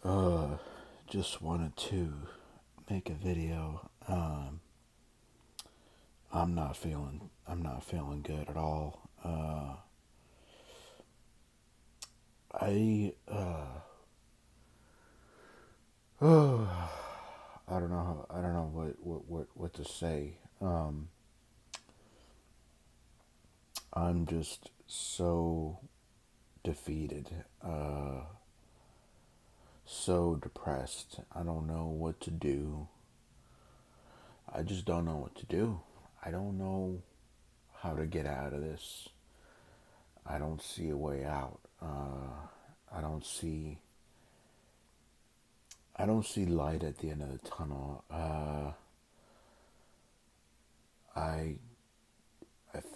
Uh, just wanted to make a video. I'm not feeling good at all. I I don't know. I don't know what to say. I'm just so defeated. So depressed. I don't know what to do. I just don't know what to do. I don't know how to get out of this. I don't see a way out. I don't see I don't see light at the end of the tunnel. I I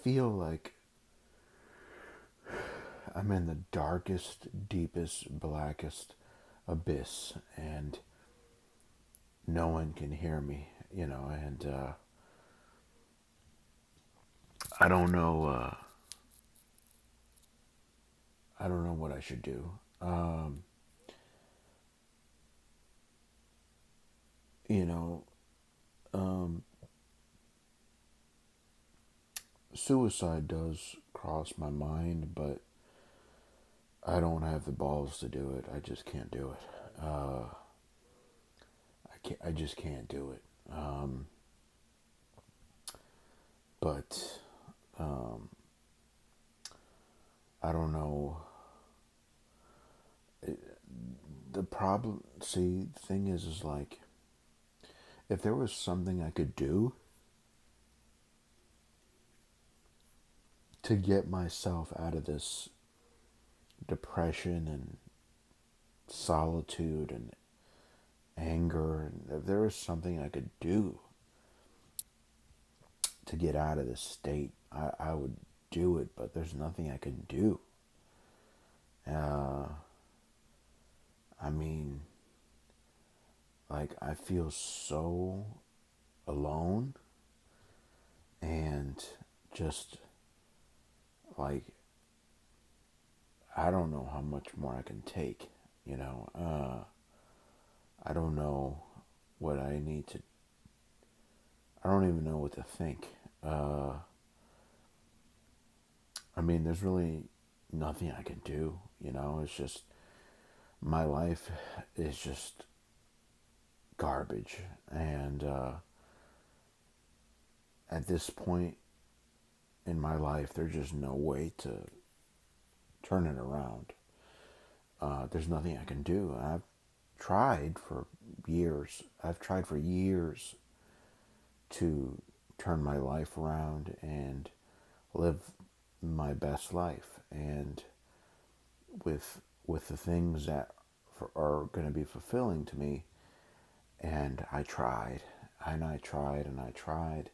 feel like I'm in the darkest, deepest, blackest abyss, and no one can hear me. And I don't know. I don't know what I should do. Um, you know, um, Suicide does cross my mind, but I don't have the balls to do it. I just can't do it. I can't. I just can't do it. But I don't know. The problem, see, the thing is like, if there was something I could do to get myself out of this depression and solitude and anger, and if there was something I could do to get out of this state, I would do it, but there's nothing I can do. Uh, I mean, like, I feel so alone and just like, I don't know how much more I can take, you know. I don't know what I need to, I don't even know what to think. Uh, I mean, there's really nothing I can do, you know. It's just, my life is just garbage. And at this point in my life, there's just no way to turn it around. There's nothing I can do. I've tried for years. I've tried for years to turn my life around and live my best life. And with the things that are going to be fulfilling to me, and I tried and I tried and I tried,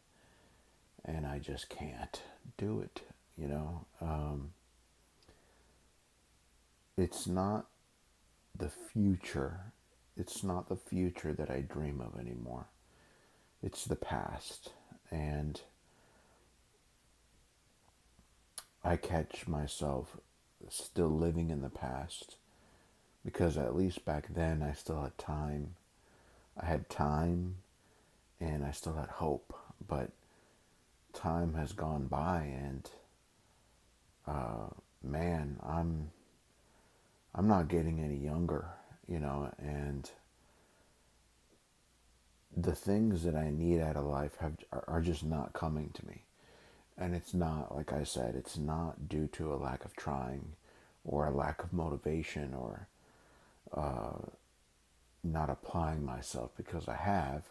and I just can't do it. You know, it's not the future. It's not the future that I dream of anymore. It's the past, and I catch myself still living in the past because at least back then I still had time. I had time and I still had hope, but time has gone by, and man, I'm not getting any younger, you know, and the things that I need out of life are just not coming to me. And it's not, like I said, it's not due to a lack of trying or a lack of motivation or not applying myself, because I have.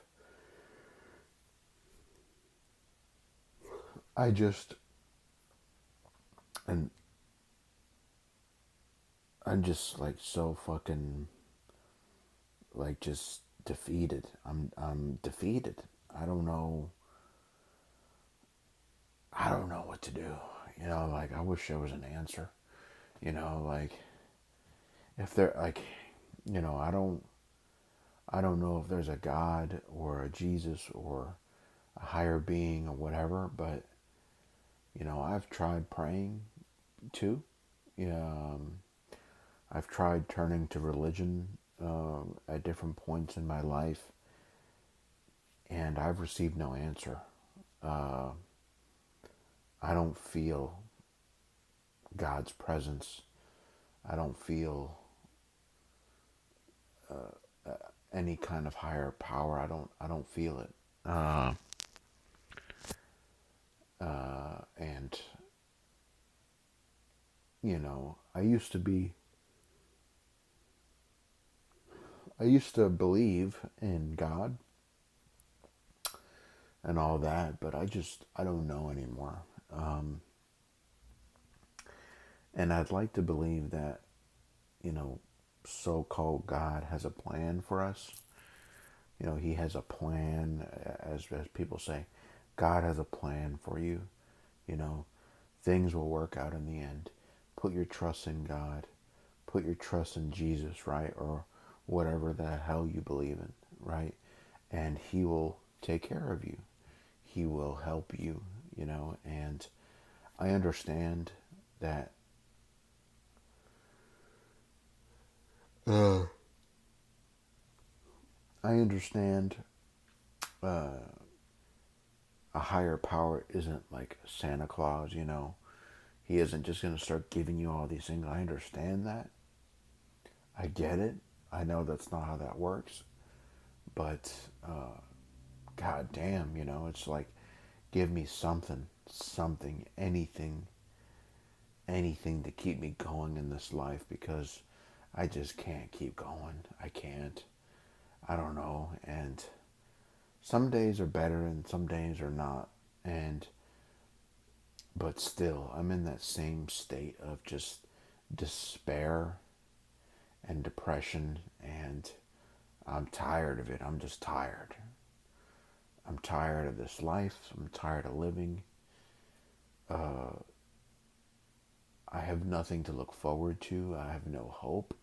I just, and I'm just like so fucking, like, just defeated. I'm defeated. I don't know. I don't know what to do. You know, like, I wish there was an answer. You know, like, if there, like, you know, I don't know if there's a God or a Jesus or a higher being or whatever, but you know, I've tried praying too. Yeah, I've tried turning to religion at different points in my life, and I've received no answer. Uh, I don't feel God's presence. I don't feel any kind of higher power. I don't feel it. And I used to believe in God and all that, but I don't know anymore. And I'd like to believe that, you know, so-called God has a plan for us. He has a plan, as people say, God has a plan for you. You know, things will work out in the end. Put your trust in God. Put your trust in Jesus, right? Or whatever the hell you believe in, right? And he will take care of you. He will help you, and I understand that I understand a higher power isn't like Santa Claus. He isn't just going to start giving you all these things. I understand that. I get it. I know that's not how that works. But, god damn, it's like, give me something, anything to keep me going in this life, because I just can't keep going. I can't. I don't know. And some days are better and some days are not. And but still, I'm in that same state of just despair and depression, and I'm tired of it. I'm just tired. I'm tired of this life. I'm tired of living. I have nothing to look forward to. I have no hope.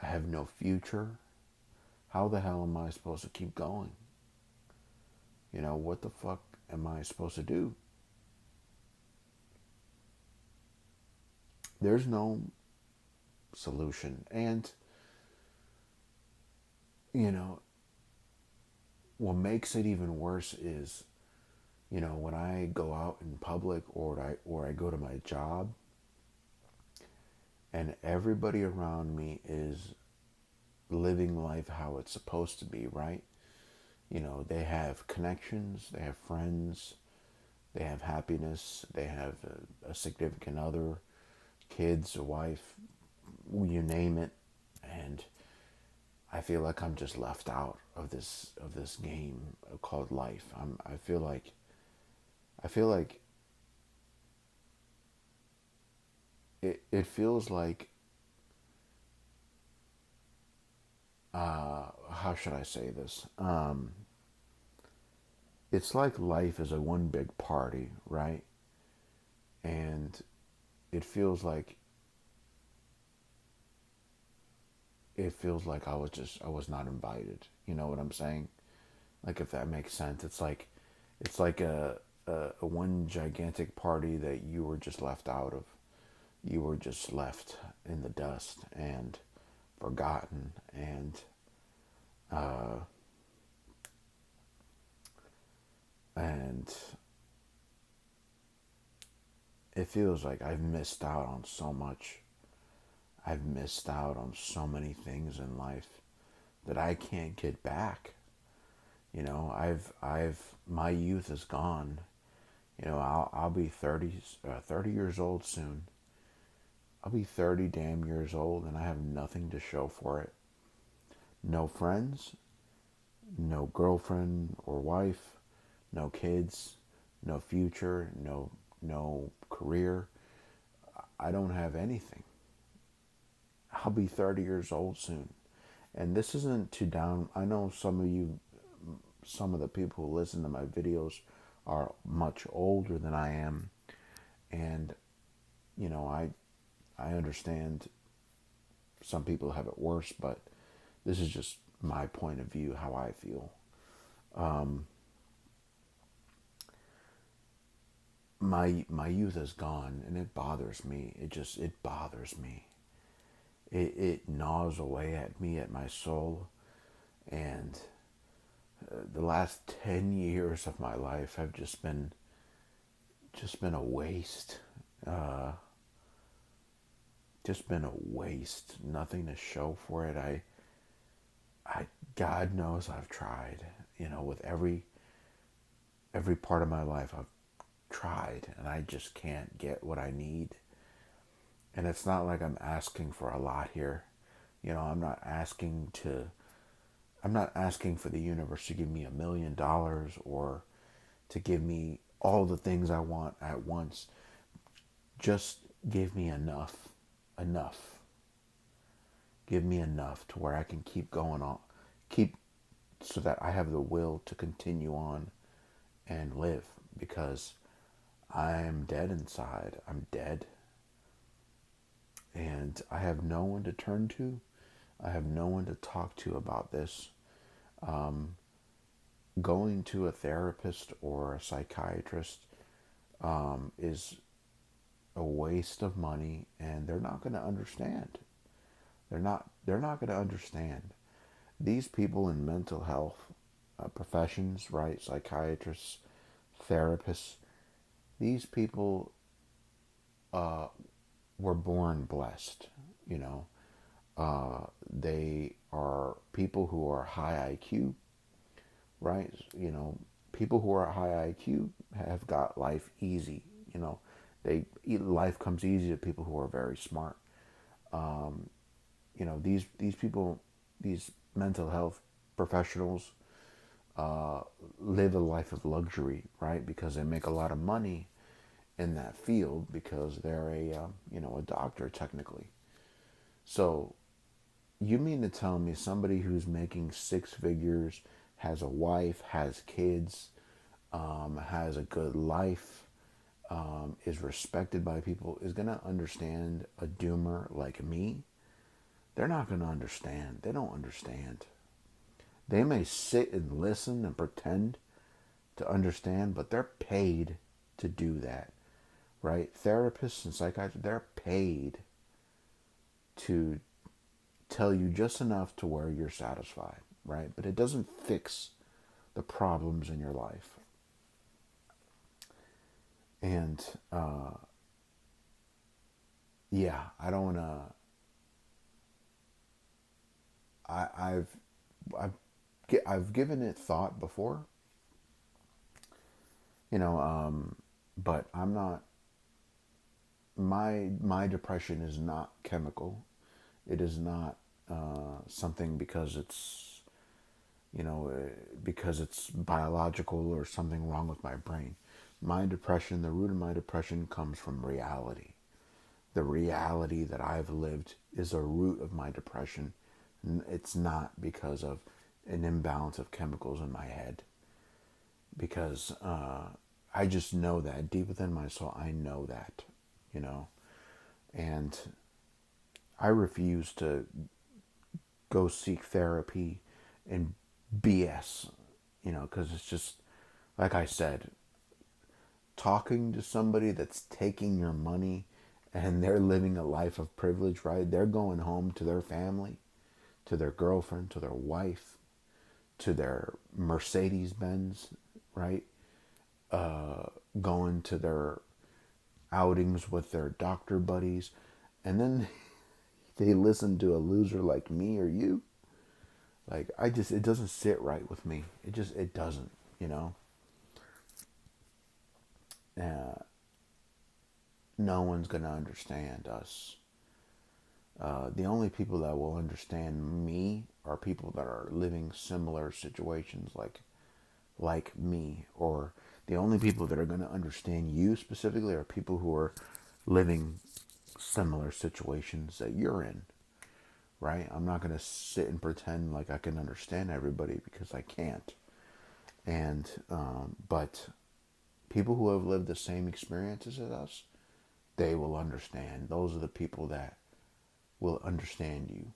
I have no future. How the hell am I supposed to keep going? What the fuck am I supposed to do? There's no solution. And, you know, what makes it even worse is, when I go out in public, or I go to my job, and everybody around me is living life how it's supposed to be, right? They have connections, they have friends, they have happiness, they have a significant other, kids, a wife, you name it, and I feel like I'm just left out of this game called life. I feel like it feels like, how should I say this? It's like life is a one big party, right? And it feels like I was not invited. You know what I'm saying? Like, if that makes sense. It's like a one gigantic party that you were just left out of. You were just left in the dust and forgotten, and it feels like I've missed out on so much. I've missed out on so many things in life that I can't get back. My youth is gone. I'll be 30 years old soon. I'll be 30 damn years old, and I have nothing to show for it. No friends, no girlfriend or wife, no kids, no future, no career. I don't have anything. I'll be 30 years old soon. And this isn't too down. I know some of the people who listen to my videos are much older than I am. And, I understand some people have it worse, but this is just my point of view, how I feel. My youth is gone, and it bothers me. It bothers me. it gnaws away at me, at my soul. And the last 10 years of my life have just been a waste. Uh, just been a waste. Nothing to show for it. I God knows I've tried. With every part of my life I've tried, and I just can't get what I need. And it's not like I'm asking for a lot here. I'm not asking to. I'm not asking for the universe to give me $1 million or to give me all the things I want at once. Just give me enough. Enough. Give me enough to where I can keep going on. Keep so that I have the will to continue on and live, because I am dead inside. I'm dead. And I have no one to turn to. I have no one to talk to about this. Going to a therapist or a psychiatrist is a waste of money, and they're not going to understand. They're not going to understand. These people in mental health professions, right? Psychiatrists, therapists. These people were born blessed. You know, they are people who are high IQ, right? People who are high IQ have got life easy. Life comes easy to people who are very smart. These people, these mental health professionals, live a life of luxury, right? Because they make a lot of money in that field because they're a doctor technically. So you mean to tell me somebody who's making six figures, has a wife, has kids, has a good life, is respected by people, is going to understand a doomer like me? They're not going to understand. They don't understand. They may sit and listen and pretend to understand, but they're paid to do that, right? Therapists and psychiatrists, they're paid to tell you just enough to where you're satisfied, right? But it doesn't fix the problems in your life. And yeah, I don't want to. I've I've I've given it thought before, you know, but I'm not. My depression is not chemical. It is not something because because it's biological or something wrong with my brain. My depression, the root of my depression comes from reality. The reality that I've lived is a root of my depression. It's not because of an imbalance of chemicals in my head. Because I just know that deep within my soul, I know that, you know. And I refuse to go seek therapy and BS, because it's just, like I said, talking to somebody that's taking your money and they're living a life of privilege, right? They're going home to their family, to their girlfriend, to their wife, to their Mercedes Benz, right? Going to their outings with their doctor buddies. And then they listen to a loser like me or you. Like, it doesn't sit right with me. It doesn't, you know? No one's going to understand us. The only people that will understand me are people that are living similar situations like me, or the only people that are going to understand you specifically are people who are living similar situations that you're in, right? I'm not going to sit and pretend like I can understand everybody because I can't. And but people who have lived the same experiences as us, they will understand. Those are the people that will understand you.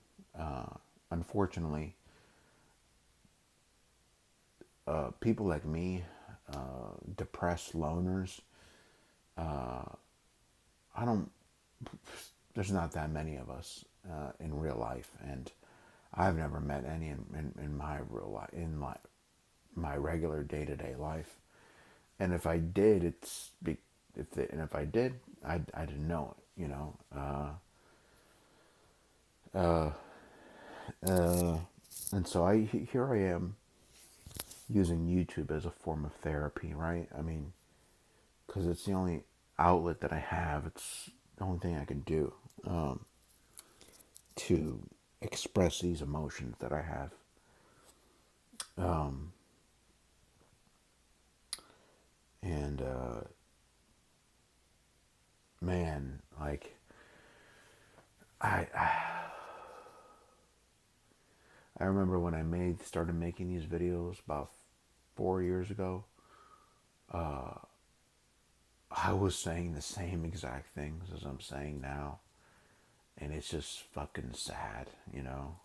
Unfortunately, people like me, depressed loners, I don't. There's not that many of us, in real life, and I've never met any in my real life, in my regular day to day life. And if I did, and if I did, I didn't know it, you know. Uh, uh, and so here I am using YouTube as a form of therapy, right? I mean, because it's the only outlet that I have. It's the only thing I can do to express these emotions that I have. And man, like I remember when I started making these videos about 4 years ago. I was saying the same exact things as I'm saying now, and it's just fucking sad, you know.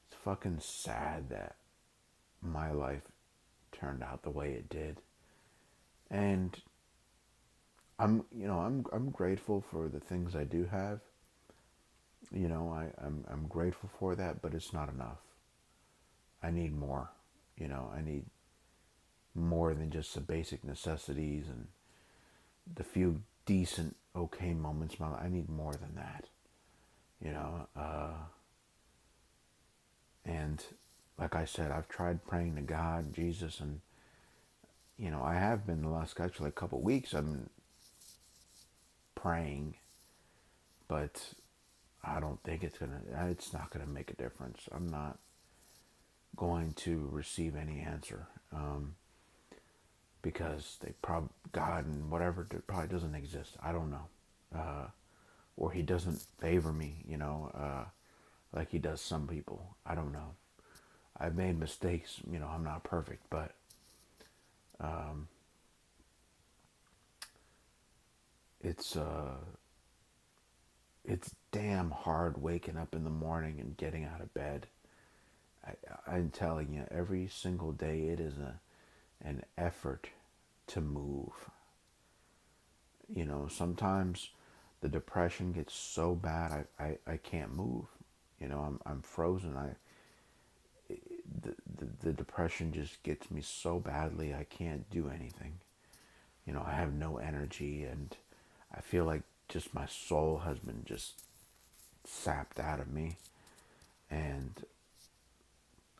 It's fucking sad that my life turned out the way it did, and I'm grateful for the things I do have. You know, I'm grateful for that, but it's not enough. I need more. You know, I need more than just the basic necessities and the few decent, okay moments in my life. I need more than that. You know, and like I said, I've tried praying to God, Jesus, and I have been the last actually a couple of weeks. I've been praying, but I don't think it's not gonna make a difference. I'm not going to receive any answer because God and whatever probably doesn't exist. I don't know, or He doesn't favor me, like He does some people. I don't know. I've made mistakes. I'm not perfect, but it's it's damn hard waking up in the morning and getting out of bed. I'm telling you, every single day it is an effort to move. Sometimes the depression gets so bad I can't move. I'm frozen. The depression just gets me so badly I can't do anything. I have no energy, and I feel like just my soul has been just sapped out of me, and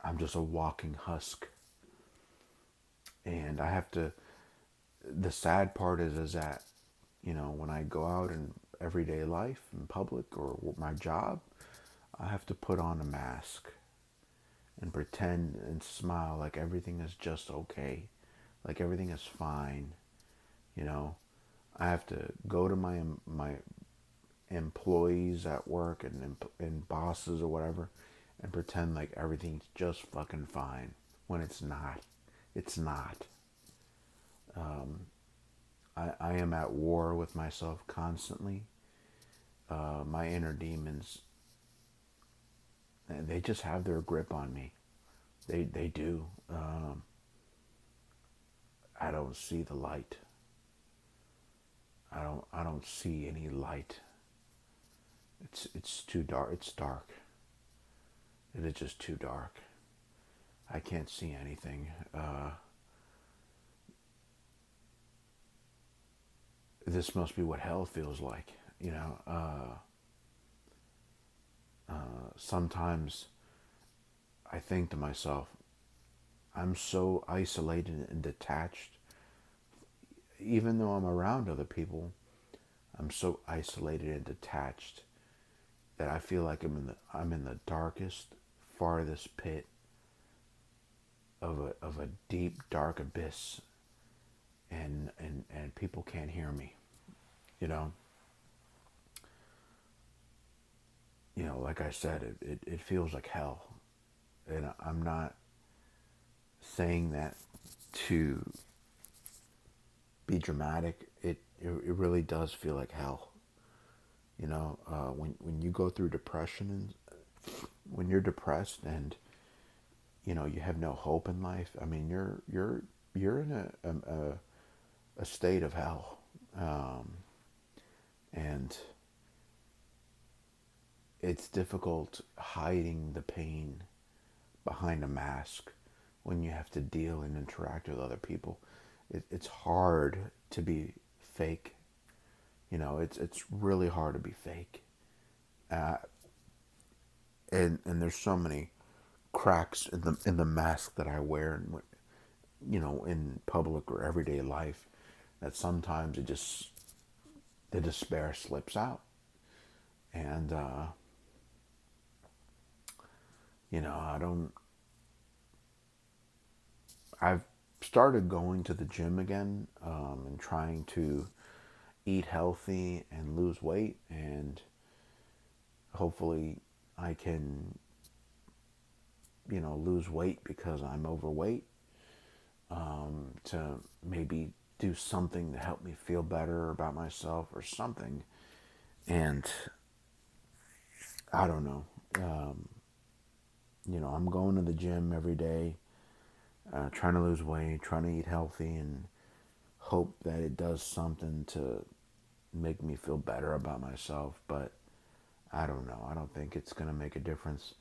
I'm just a walking husk. And I have to. The sad part is that when I go out in everyday life in public or my job, I have to put on a mask and pretend and smile like everything is just okay, like everything is fine. You know, I have to go to my employees at work and bosses or whatever and pretend like everything's just fucking fine when it's not. It's not. I am at war with myself constantly. My inner demons, they just have their grip on me. They do. I don't see the light. I don't see any light. It's too dark. It's dark. It is just too dark. I can't see anything. This must be what hell feels like. Sometimes I think to myself, I'm so isolated and detached. Even though I'm around other people, I'm so isolated and detached that I feel like I'm in the darkest, farthest pit of a deep, dark abyss, and people can't hear me. You know, like I said, it feels like hell, and I'm not saying that to be dramatic. It really does feel like hell. When you go through depression and when you're depressed and you have no hope in life. I mean, you're in a state of hell, and it's difficult hiding the pain behind a mask when you have to deal and interact with other people. It's hard to be fake. It's really hard to be fake. Uh, and there's so many cracks in the mask that I wear, and in public or everyday life, that sometimes the despair slips out, and I don't. I've started going to the gym again, and trying to eat healthy and lose weight, and hopefully I can lose weight because I'm overweight, to maybe do something to help me feel better about myself or something. And I don't know. Um, I'm going to the gym every day, trying to lose weight, trying to eat healthy, and hope that it does something to make me feel better about myself. But I don't know. I don't think it's going to make a difference.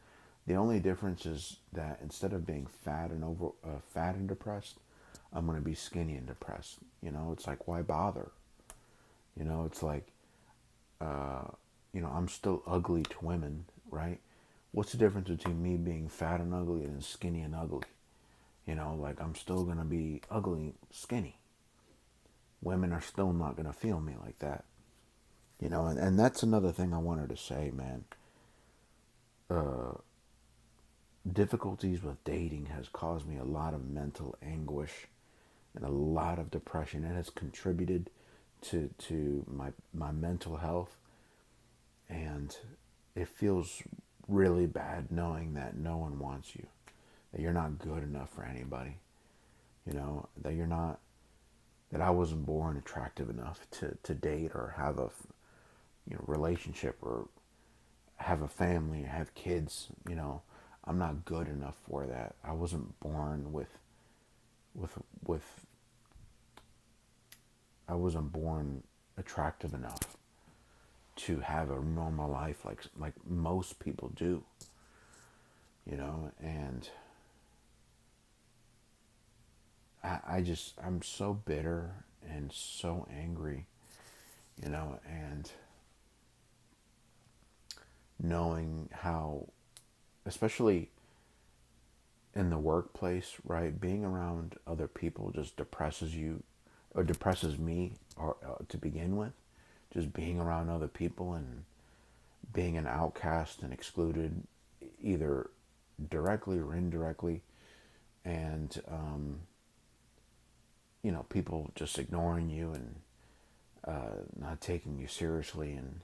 The only difference is that instead of being fat and depressed, I'm going to be skinny and depressed. It's like, why bother? It's like, I'm still ugly to women, right? What's the difference between me being fat and ugly and skinny and ugly? Like, I'm still going to be ugly, skinny. Women are still not going to feel me like that. And that's another thing I wanted to say, man. Difficulties with dating has caused me a lot of mental anguish and a lot of depression. It has contributed to my mental health, and it feels really bad knowing that no one wants you, that you're not good enough for anybody, that you're not, that I wasn't born attractive enough to date or have a relationship or have a family, have kids. I'm not good enough for that. I wasn't born with with I wasn't born attractive enough to have a normal life like most people do. And I'm so bitter and so angry, and knowing how, especially in the workplace, right? Being around other people just depresses you, or depresses me, or to begin with. Just being around other people and being an outcast and excluded, either directly or indirectly, and people just ignoring you and not taking you seriously, and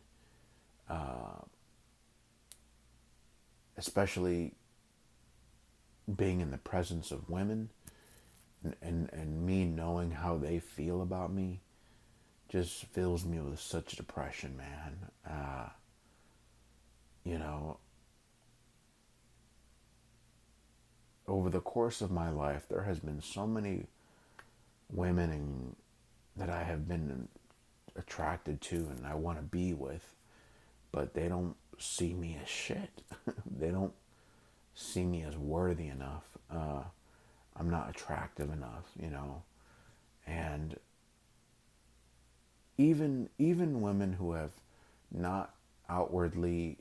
especially being in the presence of women, and me knowing how they feel about me just fills me with such depression, man. You know, over the course of my life, there has been so many women that I have been attracted to and I want to be with, but they don't see me as shit. They don't see me as worthy enough. I'm not attractive enough, and even women who have not outwardly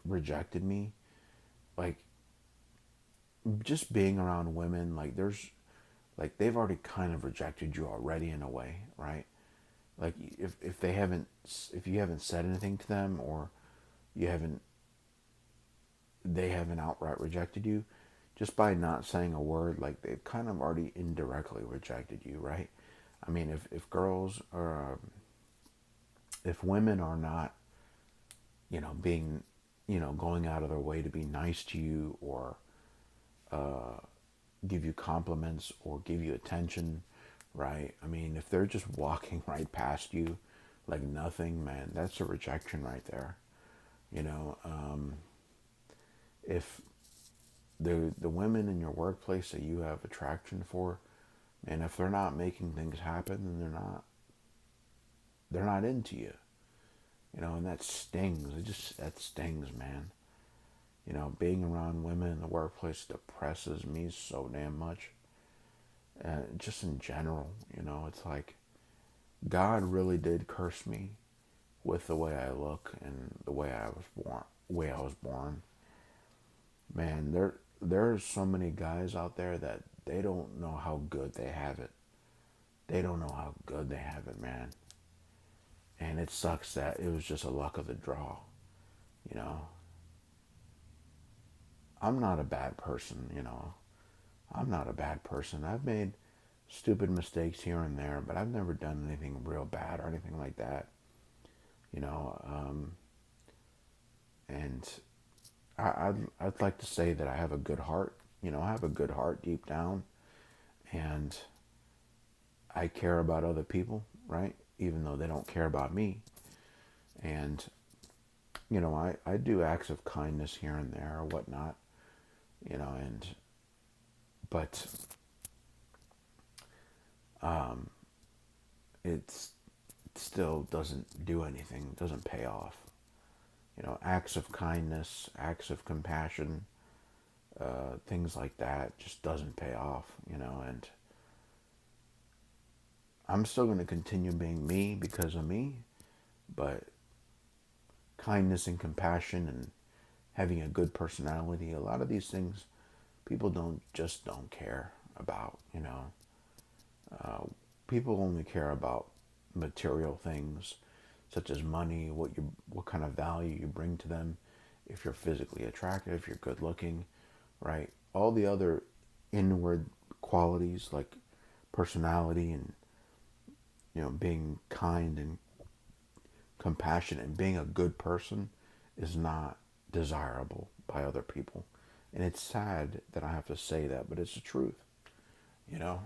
rejected me, like, just being around women, like, they've already kind of rejected you already in a way, right? Like, if you haven't said anything to them, or you haven't they haven't outright rejected you, just by not saying a word, like, they've kind of already indirectly rejected you, right? I mean, if girls are if women are not, being, going out of their way to be nice to you, or give you compliments or give you attention, right? I mean, if they're just walking right past you like nothing, man, that's a rejection right there. If the women in your workplace that you have attraction for, and if they're not making things happen, then they're not into you. And that stings. That stings, man. Being around women in the workplace depresses me so damn much. Just in general, it's like God really did curse me with the way I look and the way I was born. Man, there's so many guys out there that they don't know how good they have it. They don't know how good they have it, man. And it sucks that it was just a luck of the draw. You know, I'm not a bad person. I'm not a bad person. I've made stupid mistakes here and there, but I've never done anything real bad or anything like that. You know, and I'd like to say that I have a good heart. I have a good heart deep down, and I care about other people, right? Even though they don't care about me. And, I do acts of kindness here and there or whatnot, and, but it's, it still doesn't do anything, doesn't pay off. Acts of kindness, acts of compassion, things like that just doesn't pay off, and I'm still going to continue being me because of me, but kindness and compassion and having a good personality, a lot of these things people don't care about. People only care about material things such as money, what kind of value you bring to them, if you're physically attractive, if you're good looking, right? All the other inward qualities like personality and being kind and compassionate and being a good person is not desirable by other people. And it's sad that I have to say that, but it's the truth. You know,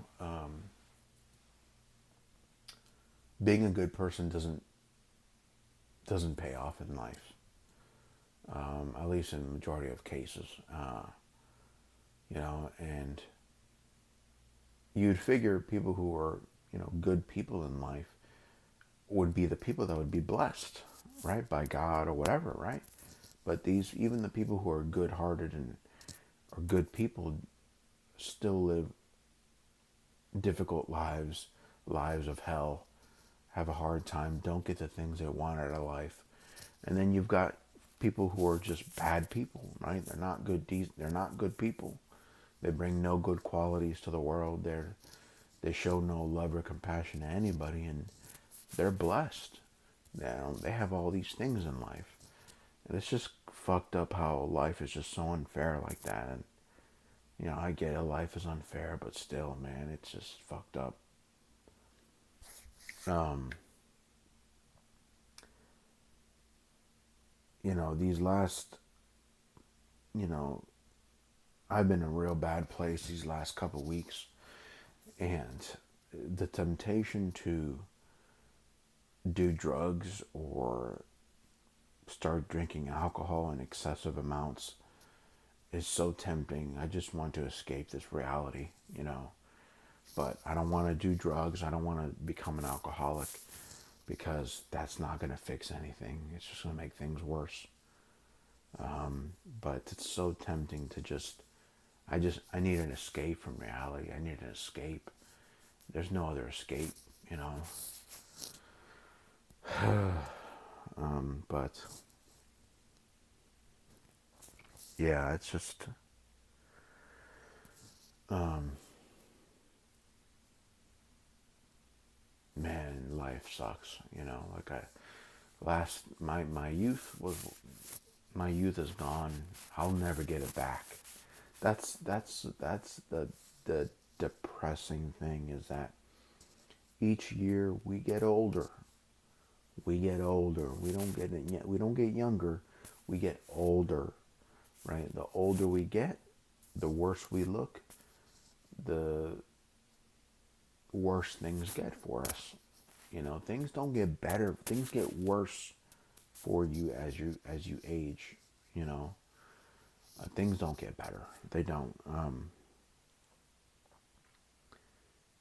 being a good person doesn't pay off in life. At least in the majority of cases. And you'd figure people who are good people in life would be the people that would be blessed, right, by God or whatever, right? But even the people who are good-hearted and are good people, still live difficult lives, lives of hell, have a hard time, don't get the things they want out of life. And then you've got people who are just bad people, right? They're not good. They're not good people. They bring no good qualities to the world. They show no love or compassion to anybody, and they're blessed. They have all these things in life, and it's just fucked up how life is just so unfair like that. And I get it, life is unfair, but still, man, it's just fucked up. Um, these last, you know, I've been in a real bad place these last couple weeks, and the temptation to do drugs or start drinking alcohol in excessive amounts is so tempting. I just want to escape this reality. But I don't want to do drugs. I don't want to become an alcoholic because that's not going to fix anything. It's just going to make things worse. But it's so tempting to I need an escape from reality. I need an escape. There's no other escape. But yeah, it's just, um, man, life sucks. Like my youth is gone. I'll never get it back. That's the depressing thing is that each year we get older. We get older. We don't get younger. We get older, right? The older we get, the worse we look, the worse things get for us. Things don't get better. Things get worse for you as you age. You know, things don't get better. They don't.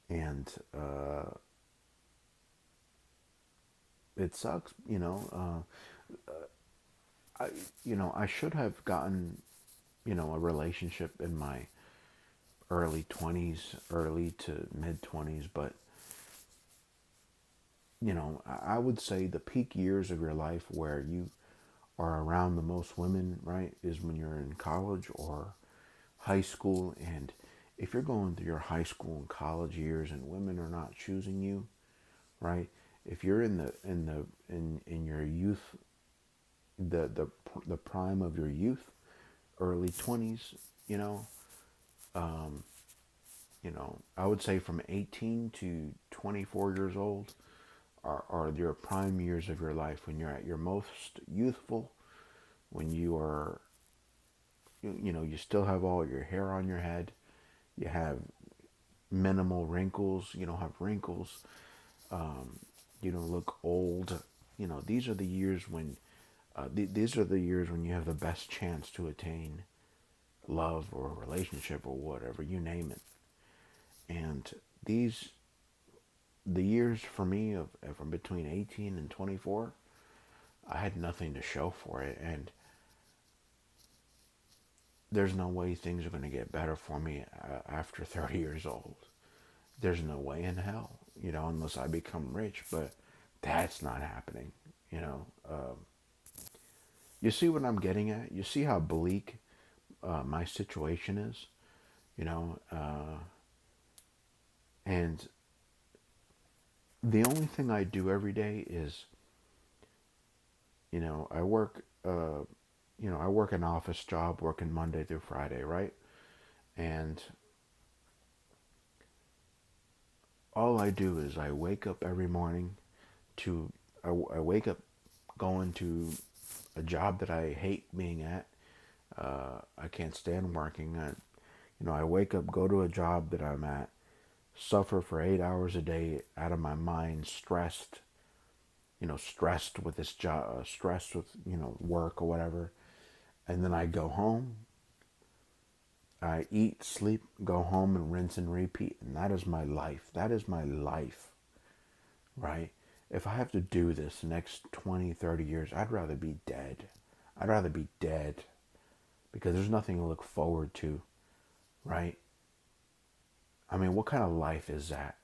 And it sucks, I, I should have gotten, a relationship in my early 20s, early to mid 20s, but, I would say the peak years of your life where you are around the most women, right, is when you're in college or high school. And if you're going through your high school and college years and women are not choosing you, right? If you're in your youth, the the prime of your youth, early 20s, you know, I would say from 18 to 24 years old are your prime years of your life when you're at your most youthful, when you are, you still have all your hair on your head, you have minimal wrinkles, you don't have wrinkles, you don't look old. These are the years when, these are the years when you have the best chance to attain love or a relationship or whatever, you name it. And these, the years for me of from between 18 and 24, I had nothing to show for it. And there's no way things are going to get better for me after 30 years old. There's no way in hell, unless I become rich. But that's not happening, you know. You see what I'm getting at? You see how bleak my situation is, you know? And the only thing I do every day is, I work, I work an office job, working Monday through Friday, right? And all I do is I wake up every morning to, I wake up going to a job that I hate being at. I can't stand working. I wake up, go to a job that I'm at, suffer for 8 hours a day out of my mind, stressed, stressed with this job, stressed with, work or whatever. And then I go home, I eat, sleep, go home and rinse and repeat. And that is my life. That is my life, right? If I have to do this the next 20, 30 years, I'd rather be dead. I'd rather be dead because there's nothing to look forward to, right? I mean, what kind of life is that?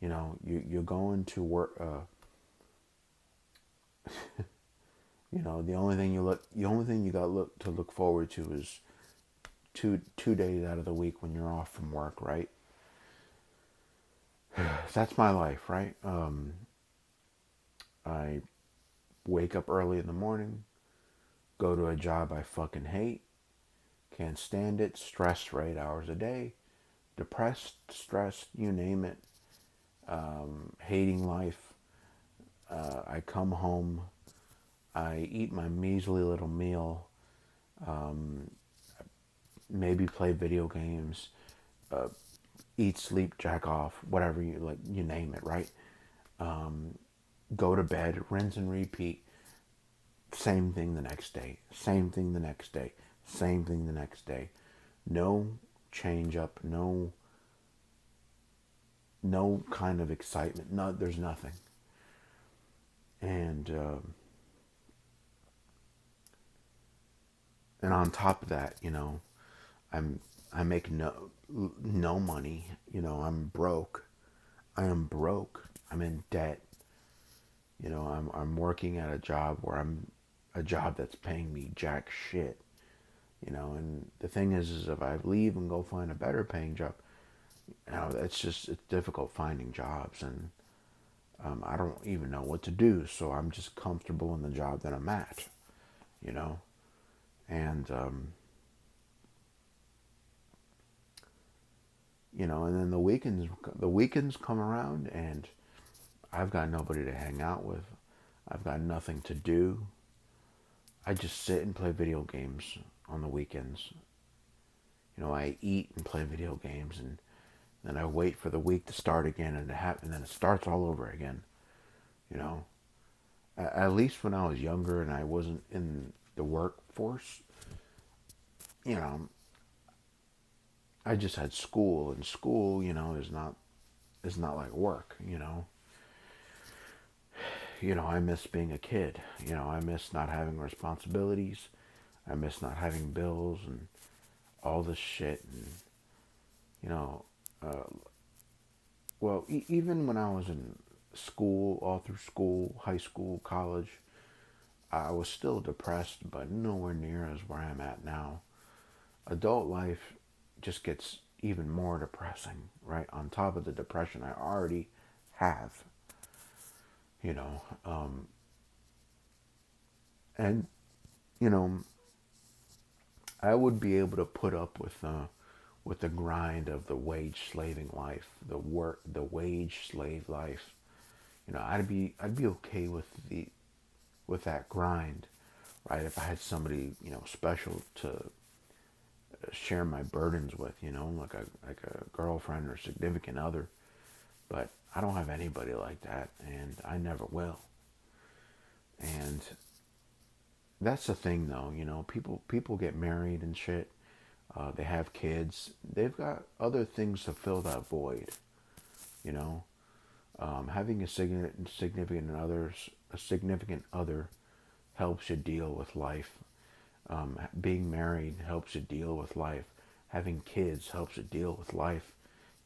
You're going to work. The only thing you got to look forward to is two days out of the week when you're off from work, right? That's my life, right? I wake up early in the morning, go to a job I fucking hate, can't stand it, stressed for 8 hours a day, depressed, stressed, you name it, hating life. I come home, I eat my measly little meal, maybe play video games, eat, sleep, jack off, whatever you like, you name it, right? Go to bed, rinse and repeat. Same thing the next day, same thing the next day, same thing the next day. No change up, no kind of excitement. No, there's nothing. And and on top of that, I'm I make no money. I'm broke. I am broke. I'm in debt. I'm working at a job where I'm a job that's paying me jack shit. And the thing is if I leave and go find a better paying job, it's difficult finding jobs, and I don't even know what to do. So I'm just comfortable in the job that I'm at, you know, and and then the weekends come around, and I've got nobody to hang out with. I've got nothing to do. I just sit and play video games on the weekends. I eat and play video games, and then I wait for the week to start again, and then it starts all over again. You know, at least when I was younger and I wasn't in the workforce, you know, I just had school, and school, is not like work. I miss being a kid. I miss not having responsibilities. I miss not having bills and all this shit. And, you know, uh, well, even when I was in school, all through school, high school, college, I was still depressed, but nowhere near as where I'm at now. Adult life just gets even more depressing, right? On top of the depression I already have, you know. And, you know, I would be able to put up with the grind of the wage slaving life, the wage slave life. I'd be okay with that grind, right? If I had somebody, special to share my burdens with, like a girlfriend or significant other. But I don't have anybody like that, and I never will. And that's the thing, though. People get married and shit. They have kids. They've got other things to fill that void. You know, having a significant other helps you deal with life. Being married helps you deal with life. Having kids helps you deal with life.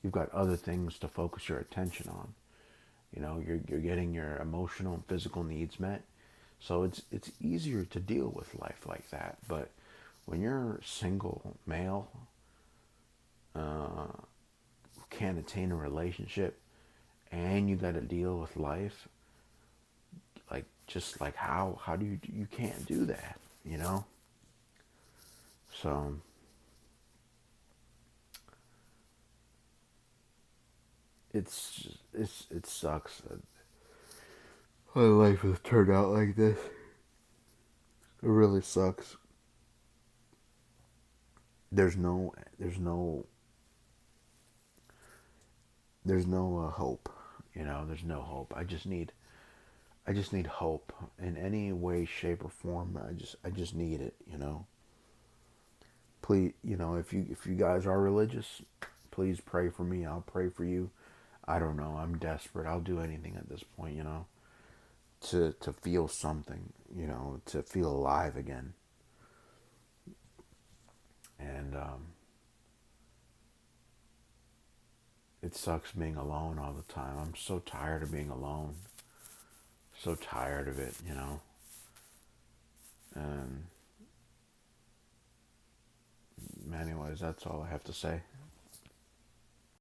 You've got other things to focus your attention on. You're getting your emotional and physical needs met, so it's easier to deal with life like that. But when you're single male, who can't attain a relationship, and you got to deal with life, like just like how do you can't do that, you know? So it sucks that my life has turned out like this. It really sucks. There's no hope. There's no hope. I just need hope in any way, shape, or form. I just need it. Please, if you guys are religious, please pray for me. I'll pray for you. I don't know. I'm desperate. I'll do anything at this point. To feel something. To feel alive again. And it sucks being alone all the time. I'm so tired of being alone. So tired of it. And anyways, that's all I have to say.